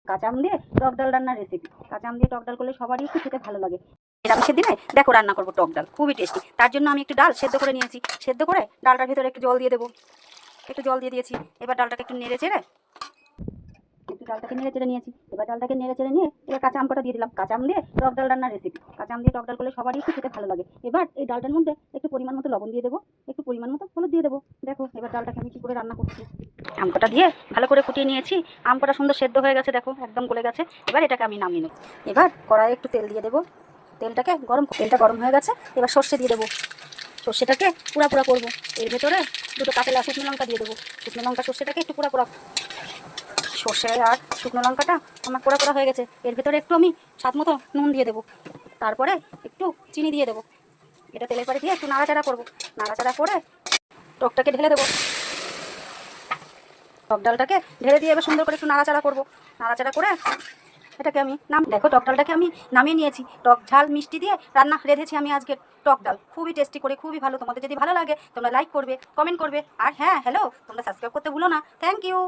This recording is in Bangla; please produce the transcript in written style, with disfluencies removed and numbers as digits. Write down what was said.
কাঁচা আম দিয়ে টক ডাল রান্নার রেসিপি। কাঁচা আম দিয়ে টক ডাল করলে সবারই একটু খেতে ভালো লাগে। নিরামিষের দিনে দেখো রান্না করবো টক ডাল, খুবই টেস্টি। তার জন্য আমি একটু ডাল সেদ্ধ করে নিয়েছি। সেদ্ধ করে ডালটার ভিতরে একটু জল দিয়ে দেবো। একটু জল দিয়ে দিয়েছি। এবার ডালটাকে একটু নেড়ে চেড়ে নিয়েছি। এবার ডালটাকে নেড়ে চেড়ে নিয়ে এবার কাঁচা আম কটা দিয়ে দিলাম। কাঁচা আম দিয়ে টক ডাল রান্নার রেসিপি। কাঁচা আম দিয়ে টক ডাল করলে সবারই একটু খেতে ভালো লাগে। এবার এই ডালটার মধ্যে একটু পরিমাণ মতো লবণ দিয়ে দেবো, একটু পরিমাণ মতো হলুদ দিয়ে দেবো। দেখো এবার ডালটাকে আমি কী করে রান্না করছি। আম কটা দিয়ে ভালো করে ফুটিয়ে নিয়েছি। আম কটা সুন্দর সেদ্ধ হয়ে গেছে, দেখো একদম গলে গেছে। এবার এটাকে আমি নামিয়ে নেব। এবার কড়াইয়ে একটু তেল দিয়ে দেবো। তেলটা গরম হয়ে গেছে। এবার সর্ষে দিয়ে দেবো। সর্ষেটাকে পুরা করবো। এর ভেতরে দুটো কাঁচা শুকনো লঙ্কা দিয়ে দেবো। শুকনো লঙ্কা সর্ষেটাকে একটু পুরা সর্ষে আর শুকনো লঙ্কাটা আমার পোড়া হয়ে গেছে। এর ভেতরে একটু আমি স্বাদ মতো নুন দিয়ে দেবো। তারপরে একটু চিনি দিয়ে দেবো। এটা তেলের পরে দিয়ে একটু নাড়াচাড়া করবো। নাড়াচাড়া করে টকটাকে ঢেলে দেবো। টক ডালটাকে ঢেলে দিয়ে এবার সুন্দর করে একটু নাড়াচাড়া করবো। নাড়াচাড়া করে এটাকে আমি দেখো টক ডালটাকে আমি নামিয়ে নিয়েছি। টক ঝাল মিষ্টি দিয়ে রান্না রেঁধেছি আমি আজকে টক ডাল। খুবই টেস্টি করে, খুবই ভালো। তোমাদের যদি ভালো লাগে তোমরা লাইক করবে, কমেন্ট করবে। আর হ্যাঁ, হ্যালো, তোমরা সাবস্ক্রাইব করতে ভুলো না। Thank you.